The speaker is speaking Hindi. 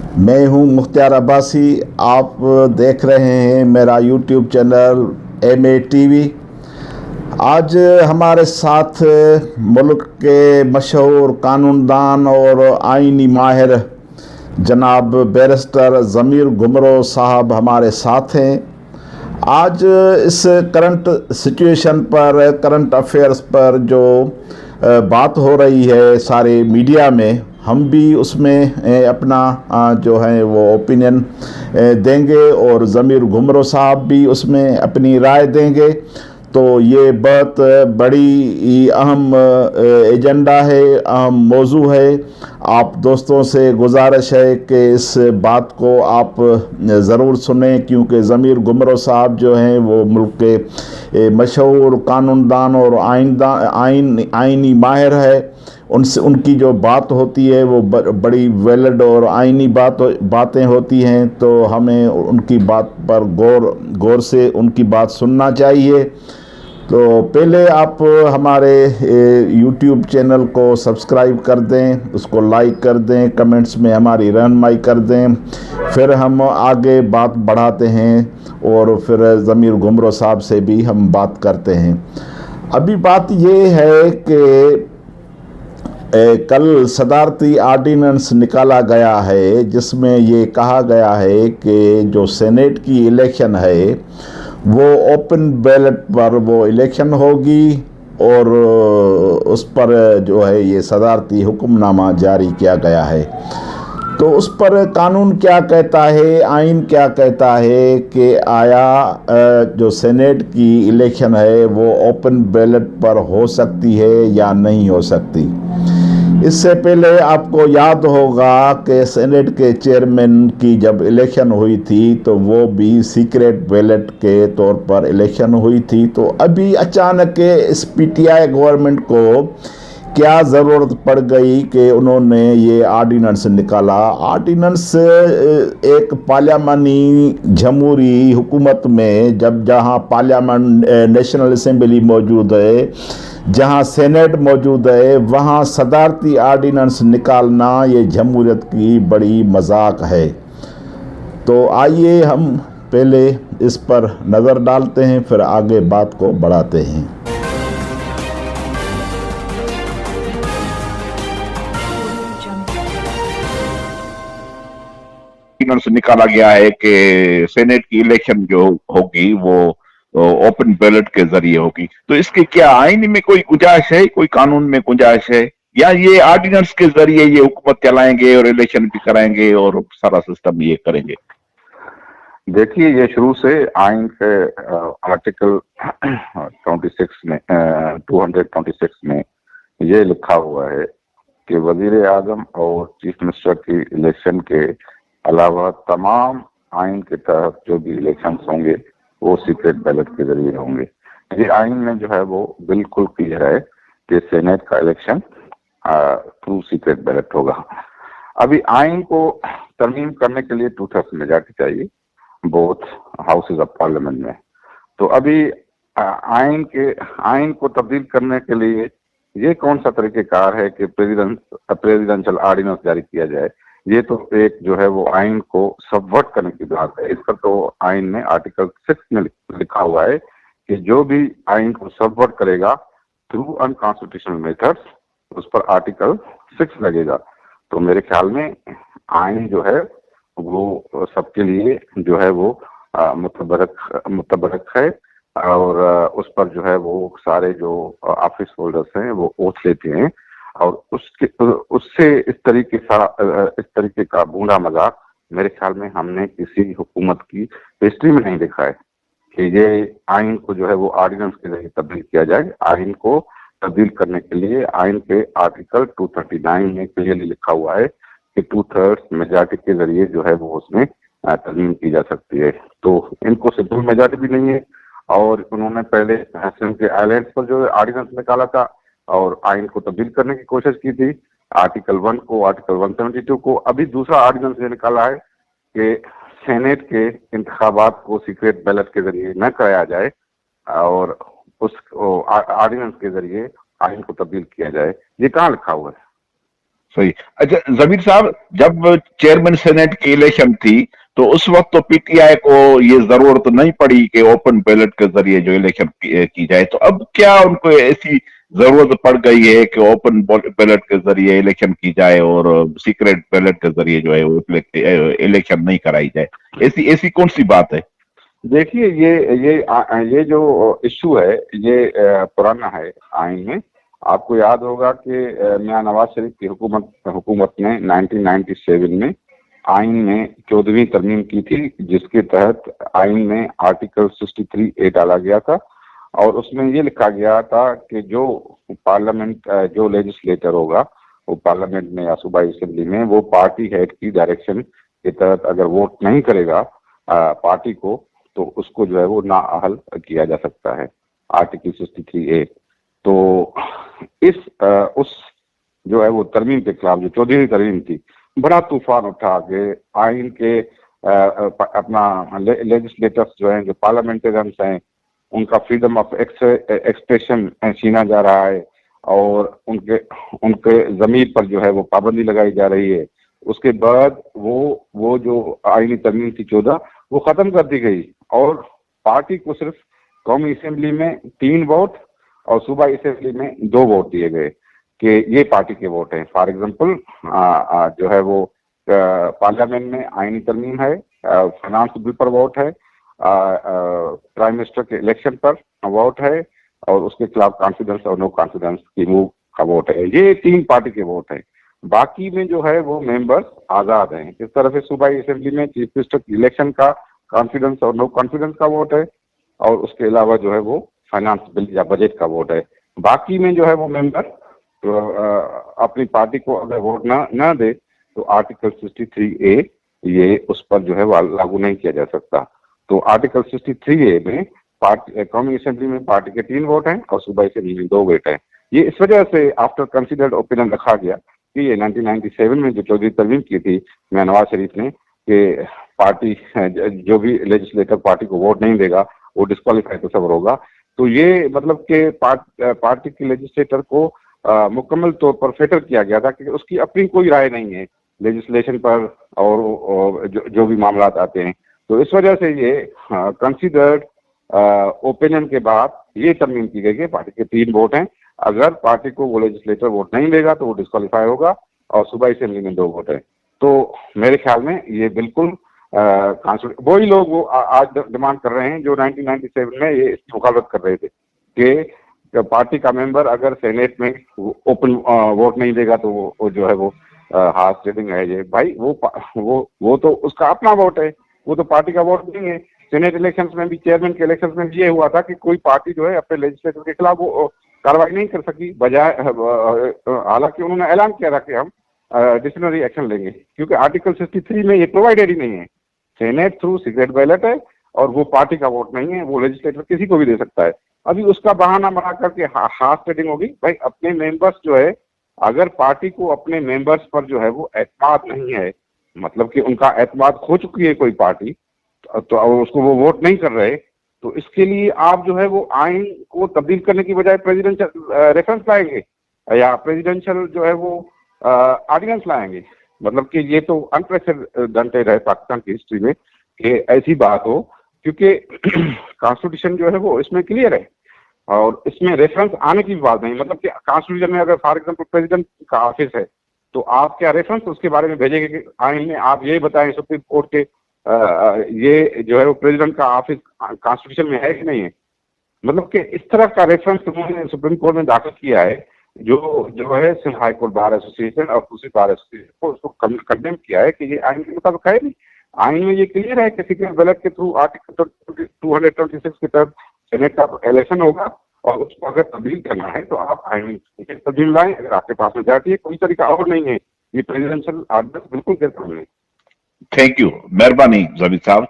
मैं हूं मुख्तार अब्बासी। आप देख रहे हैं मेरा यूट्यूब चैनल MA TV। आज हमारे साथ मुल्क के मशहूर कानूनदान और आईनी माहिर जनाब बैरिस्टर ज़मीर घुमरो साहब हमारे साथ हैं। आज इस करंट सिचुएशन पर, करंट अफेयर्स पर जो बात हो रही है सारे मीडिया में, हम भी उसमें अपना जो है वो ओपिनियन देंगे और ज़मीर घुमरो साहब भी उसमें अपनी राय देंगे। तो ये बहुत बड़ी अहम एजेंडा है, अहम मौजू है। आप दोस्तों से गुजारिश है कि इस बात को आप ज़रूर सुने, क्योंकि ज़मीर घुमरो साहब जो हैं वो मुल्क के मशहूर कानूनदान और आइनी माहिर है। उनसे उनकी जो बात होती है वो बड़ी वैलिड और आइनी बातें होती हैं। तो हमें उनकी बात पर गौर से उनकी बात सुनना चाहिए। तो पहले आप हमारे YouTube चैनल को सब्सक्राइब कर दें, उसको लाइक कर दें, कमेंट्स में हमारी रहनुमाई कर दें, फिर हम आगे बात बढ़ाते हैं और फिर ज़मीर घुमरो साहब से भी हम बात करते हैं। अभी बात ये है कि कल सदारती आर्डिनेंस निकाला गया है, जिसमें ये कहा गया है कि जो सेनेट की इलेक्शन है वो ओपन बैलेट पर वो इलेक्शन होगी और उस पर जो है ये सदारती हुक्मनामा जारी किया गया है। तो उस पर कानून क्या कहता है, आइन क्या कहता है कि आया जो सेनेट की इलेक्शन है वो ओपन बैलेट पर हो सकती है या नहीं हो सकती। इससे पहले आपको याद होगा कि सेनेट के चेयरमैन की जब इलेक्शन हुई थी तो वो भी सीक्रेट बैलेट के तौर पर इलेक्शन हुई थी। तो अभी अचानक इस PTI गवर्नमेंट को क्या ज़रूरत पड़ गई कि उन्होंने ये आर्डिनेंस निकाला। आर्डिनेंस एक पार्लियामानी जमहूरी हुकूमत में, जहाँ पार्लियामेंट नेशनल असेंबली मौजूद है, जहाँ सेनेट मौजूद है, वहाँ सदारती आर्डिनेंस निकालना ये जमहूरियत की बड़ी मजाक है। तो आइए हम पहले इस पर नज़र डालते हैं, फिर आगे बात को बढ़ाते हैं। से निकाला गया है कि सेनेट की इलेक्शन जो होगी वो ओपन बैलेट के जरिए होगी। तो इसके क्या आईन में कोई गुंजाइश है, कोई कानून में गुंजाइश है, या ये ऑर्डिनेंस के जरिए ये हुकूमत चलाएंगे और इलेक्शन भी कराएंगे और सारा सिस्टम ये करेंगे? देखिए, ये शुरू से आइन के आर्टिकल 26 में 226 में ये लिखा हुआ है कि वजीर आजम और चीफ मिनिस्टर की इलेक्शन के अलावा तमाम आइन के तहत जो भी इलेक्शन होंगे वो सीक्रेट बैलेट के जरिए होंगे। ये आइन में जो है वो बिल्कुल क्लियर है कि सेनेट का इलेक्शन थ्रू सीक्रेट बैलेट होगा। अभी आइन को तरमीम करने के लिए 2/3 मेजॉरिटी चाहिए बोथ हाउसेज ऑफ पार्लियामेंट में। तो अभी आइन को तब्दील करने के लिए ये कौन सा तरीकेकार है कि प्रेसिडेंशियल ऑर्डिनेंस जारी किया जाए। ये तो एक जो है वो आइन को सबवर्ट करने की बात है। इस पर तो आइन में आर्टिकल 6 में लिखा हुआ है कि जो भी आइन को सबवर्ट करेगा थ्रू अनकॉन्स्टिट्यूशनल मेथड्स, उस पर आर्टिकल 6 लगेगा। तो मेरे ख्याल में आइन जो है वो सबके लिए जो है वो मुतबरक है और उस पर जो है वो सारे जो ऑफिस होल्डर्स हैं वो ओथ लेते हैं और उससे इस तरीके का बूढ़ा मजाक मेरे ख्याल में हमने किसी हुकूमत की हिस्ट्री में नहीं देखा है कि ये आइन को जो है वो ऑर्डिनेंस के जरिए तब्दील किया जाए। आइन को तब्दील करने के लिए आइन के आर्टिकल 239 में क्लियरली लिखा हुआ है कि 2/3 मेजॉरिटी के जरिए जो है वो उसमें तरमीम की जा सकती है। तो इनको सिंपल मेजॉरिटी भी नहीं है और उन्होंने पहले हसन के आइलैंड्स पर जो ऑर्डिनेंस निकाला था और आइन को तब्दील करने की कोशिश की थी, आर्टिकल 1 को, आर्टिकल 172 को। अभी दूसरा ऑर्डिनेंस ये निकाला है कि सेनेट के इंतखाबात को सीक्रेट बैलेट के जरिए न कराया जाए और उस ऑर्डिनेंस के जरिए आइन को तब्दील किया जाए। ये कहाँ लिखा हुआ है? सही। अच्छा जमीर साहब, जब चेयरमैन सेनेट की इलेक्शन थी तो उस वक्त तो पीटीआई को ये जरूरत नहीं पड़ी कि ओपन बैलेट के जरिए जो इलेक्शन की जाए, तो अब क्या उनको ऐसी जरूरत पड़ गई है कि ओपन बैलेट के जरिए इलेक्शन की जाए और सीक्रेट बैलेट के जरिए जो है वो इलेक्शन नहीं कराई जाए? ऐसी ऐसी कौन सी बात है? देखिए, ये जो इश्यू है ये पुराना है आइन में। आपको याद होगा कि मियां नवाज शरीफ की हुकूमत ने 1997 में आइन में 14वीं तरमीम की थी, जिसके तहत आइन में आर्टिकल 63A डाला गया था और उसमें ये लिखा गया था कि जो पार्लियामेंट जो लेजिस्लेटर होगा वो पार्लियामेंट में या सूबाई असेंबली में वो पार्टी हेड की डायरेक्शन के तहत अगर वोट नहीं करेगा पार्टी को, तो उसको जो है वो नाअहल किया जा सकता है, आर्टिकल 63A। तो उस जो है वो तरमीम के खिलाफ जो 14वीं तरमीम थी, बड़ा तूफान उठा के आइन के अपना लेजिस्लेटर्स जो हैं, जो पार्लियामेंटेरियंस हैं, उनका फ्रीडम ऑफ एक्सप्रेशन छीना जा रहा है और उनके जमीर पर जो है वो पाबंदी लगाई जा रही है। उसके बाद वो जो आईनी तरमीम थी 14, वो खत्म कर दी गई और पार्टी को सिर्फ कौमी असेंबली में 3 वोट और सूबाई असेंबली में 2 वोट दिए गए कि ये पार्टी के वोट हैं। फॉर एग्जांपल जो है वो पार्लियामेंट में आईनी तरमीम है, फाइनेंस बिल पर वोट है, प्राइम मिनिस्टर के इलेक्शन पर वोट है और उसके खिलाफ कॉन्फिडेंस और नो कॉन्फिडेंस की मूव का वोट है। ये 3 पार्टी के वोट हैं। बाकी में जो है वो मेंबर्स आजाद हैं। इस तरह से सूबाई असेंबली में चीफ मिनिस्टर की इलेक्शन का कॉन्फिडेंस और नो कॉन्फिडेंस का वोट है और उसके अलावा जो है वो फाइनेंस बिल या बजट का वोट है। बाकी में जो है वो मेंबर तो अपनी पार्टी को अगर वोट ना दे तो आर्टिकल 63A ये उस पर जो है वो लागू नहीं किया जा सकता। तो आर्टिकल 63A में कौमी असेंबली में पार्टी के 3 वोट हैं और सूबाई असेंबली में 2 वोट हैं। ये इस वजह से आफ्टर कंसिडर्ड ओपिनियन रखा गया कि ये 1997 में जो 14वीं तरमीम की थी मियां नवाज शरीफ ने कि पार्टी जो भी लेजिस्लेटर पार्टी को वोट नहीं देगा वो डिस्क्वालीफाई तस्वर होगा। तो ये मतलब कि पार्टी के लेजिस्लेटर को मुकम्मल तौर पर फिल्टर किया गया था कि उसकी अपनी कोई राय नहीं है लेजिस्लेशन पर और जो भी मामला आते हैं। तो इस वजह से ये कंसिडर्ड ओपिनियन के बाद ये तरमीम की गई कि पार्टी के 3 वोट हैं। अगर पार्टी को वो लेजिस्लेटर वोट नहीं देगा तो वो डिस्क्वालीफाई होगा और सूबाई असेंबली में 2 वोट है। तो मेरे ख्याल में ये बिल्कुल वही लोग वो आज डिमांड कर रहे हैं जो 1997 में ये मुखालफत कर रहे थे कि पार्टी का मेंबर अगर सेनेट में ओपन वोट नहीं देगा तो वो जो है वो हार्स ट्रेडिंग है। ये भाई वो तो उसका अपना वोट है, वो तो पार्टी का वोट नहीं है। सेनेट इलेक्शंस में भी, चेयरमैन के इलेक्शंस में भी ये हुआ था कि कोई पार्टी जो है अपने लेजिस्लेटर के खिलाफ वो कार्रवाई नहीं कर सकी, बजाय हालांकि उन्होंने ऐलान किया था कि हम डिसिप्लिनरी एक्शन लेंगे, क्योंकि आर्टिकल 63 में ये प्रोवाइडेड ही नहीं है। सेनेट थ्रू सीक्रेट बैलेट है और वो पार्टी का वोट नहीं है, वो लेजिस्लेटर किसी को भी दे सकता है। अभी उसका बहाना बना करके हार्स ट्रेडिंग होगी। भाई अपने मेंबर्स जो है, अगर पार्टी को अपने मेंबर्स पर जो है वो एतमाद नहीं है, मतलब कि उनका एतमाद खो चुकी है कोई पार्टी, तो उसको वो वोट नहीं कर रहे, तो इसके लिए आप जो है वो आइन को तब्दील करने की बजाय प्रेसिडेंशियल रेफरेंस लाएंगे या प्रेसिडेंशियल जो है वो ऑर्डिनेंस लाएंगे। मतलब कि ये तो अनप्रेसिडेंटेड है पाकिस्तान की हिस्ट्री में कि ऐसी बात हो, क्योंकि कॉन्स्टिट्यूशन जो है वो इसमें क्लियर है और इसमें रेफरेंस आने की भी बात नहीं। मतलब कि कॉन्स्टिट्यूशन में अगर फॉर एग्जाम्पल प्रेसिडेंट का ऑफिस है तो आप क्या रेफरेंस उसके बारे में भेजेंगे कि आइन में आप ये बताएं सुप्रीम कोर्ट के ये जो है वो प्रेसिडेंट का ऑफिस कॉन्स्टिट्यूशन में है कि नहीं है। मतलब कि इस तरह का रेफरेंस उन्होंने सुप्रीम कोर्ट में दाखिल किया है जो है Sindh high court bar association और दूसरी बार एसोसिएशन को उसको कंडेम किया है कि ये आइन के मुताबिक है नहीं। आइन में ये क्लियर है कि सीक्रेट बैलेट के थ्रू आर्टिकल 226 के तहत सेनेट का इलेक्शन होगा और उसको अगर तब्दील करना है तो आप आइन में तब्दील लाएं। अगर आपके पास में जाती है, कोई तरीका और नहीं है। ये प्रेसिडेंशियल ऑर्डिनेंस बिल्कुल गैर कानूनी है। थैंक यू, मेहरबानी जमीर साहब।